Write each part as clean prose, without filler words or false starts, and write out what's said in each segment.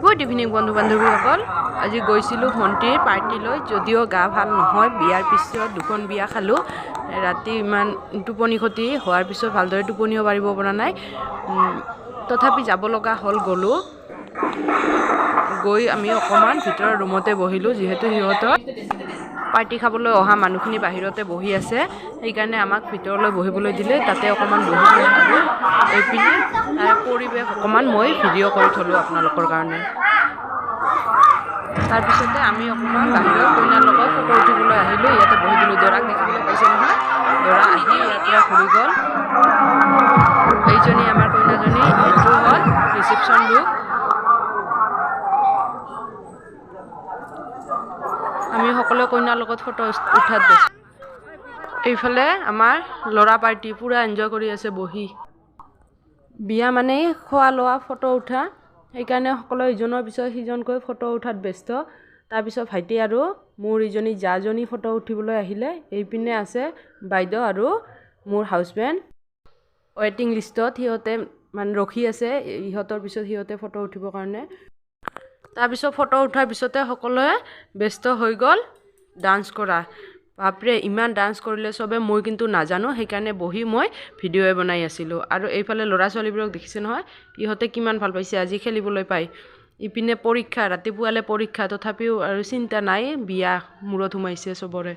Good evening বন্ধু বান্ধৱীসকল। আজি গৈছিলোঁ ভণ্টিৰ পাৰ্টিলৈ, যদিও গা ভাল নহয়। বিয়াৰ পিছত দুখন বিয়া খালোঁ। ৰাতি ইমান টোপনি ক্ষতি হোৱাৰ পিছত ভালদৰে টোপনিও পাৰিব পৰা নাই। তথাপি যাব লগা হ'ল, গ'লোঁ। গৈ আমি অকণমান ভিতৰৰ ৰুমতে বহিলোঁ, যিহেতু সিহঁতৰ পাৰ্টি খাবলৈ অহা মানুহখিনি বাহিৰতে বহি আছে। সেইকাৰণে আমাক ভিতৰলৈ বহিবলৈ দিলে, তাতে অকণমান বহিলোঁ আৰু এইপিনে তাৰ পৰিৱেশ অকণমান মই ভিডিঅ' কৰি থ'লোঁ আপোনালোকৰ কাৰণে। তাৰপিছতে আমি অকণমান বাহিৰত কইনাৰ লগত ফটো উঠিবলৈ আহিলোঁ। ইয়াতে বহি দিলোঁ। দৰাক দেখিবলৈ পাইছে নহয়, দৰা আহি ইয়াৰ পৰা ঘূৰি গ'ল। এইজনী আমাৰ কইনাজনী, এইটো হ'ল ৰিচিপশ্যন লুক। আমি সকলোৱে কইনাৰ লগত ফটো উঠাত ব্যস্ত। এইফালে আমাৰ ল'ৰা পাৰ্টি পূৰা এনজয় কৰি আছে বহি। বিয়া মানেই খোৱা লোৱা, ফটো উঠা। সেইকাৰণে সকলোৱে ইজনৰ পিছত সিজনকৈ ফটো উঠাত ব্যস্ত। তাৰপিছত ভাইটি আৰু মোৰ ইজনী জাজনী ফটো উঠিবলৈ আহিলে। এইপিনে আছে বাইদেউ আৰু মোৰ হাজবেণ্ড ৱেটিং লিষ্টত, সিহঁতে মানে ৰখি আছে ইহঁতৰ পিছত সিহঁতে ফটো উঠিবৰ কাৰণে। তাৰপিছত ফটো উঠাৰ পিছতে সকলোৱে ব্যস্ত হৈ গ'ল ডান্স কৰা। বাপৰে, ইমান ডান্স কৰিলে চবে, মই কিন্তু নাজানো। সেইকাৰণে বহি মই ভিডিঅ'য়ে বনাই আছিলোঁ। আৰু এইফালে ল'ৰা ছোৱালীবোৰক দেখিছে নহয়, ইহঁতে কিমান ভাল পাইছে আজি খেলিবলৈ পাই। ইপিনে পৰীক্ষা, ৰাতিপুৱালে পৰীক্ষা, তথাপিও আৰু চিন্তা নাই, বিয়া মূৰত সোমাইছে চবৰে।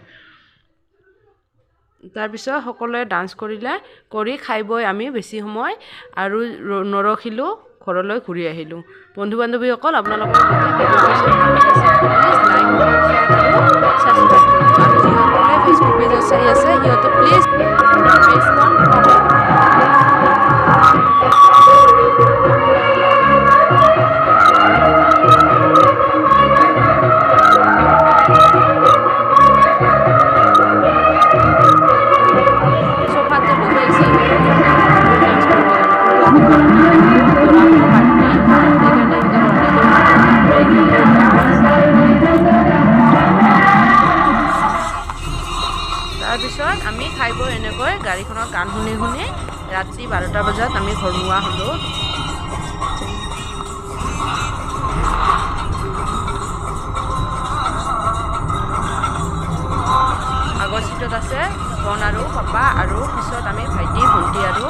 তাৰপিছত সকলোৱে ডান্স কৰিলে, কৰি খাই বৈ আমি বেছি সময় আৰু নৰখিলোঁ, ঘৰলৈ ঘূৰি আহিলোঁ। বন্ধু বান্ধৱীসকল, আপোনালোকৰ যদি ভিডিঅ'টো চাই ভাল লাগিছে, প্লিজ লাইক, কমেণ্ট, শ্বেয়াৰ আৰু ছাবস্ক্ৰাইব কৰিব। আৰু যিসকলে ফেচবুক পেজত চাই আছে, সিহঁতে প্লিজ পেজখন ফ'ল' কৰিব। সোফাতে বহি আছে ইহঁতৰ ভণ্টি ডান্স কৰিব কাৰণে, কিন্তু আমি কৰা নাই। দৰাঘৰৰ পাৰ্টি, সেইকাৰণে ইহঁতে কৰা নাই। তাৰপিছত আমি খাই বৈ এনেকৈ গাড়ীখনত গান শুনি শুনি ৰাতি 12টা বজাত আমি ঘৰমুৱা হ'লোঁ। আগৰ চিটত আছে ভন আৰু পাপা, আৰু পিছত আমি ভাইটি, ভণ্টি আৰু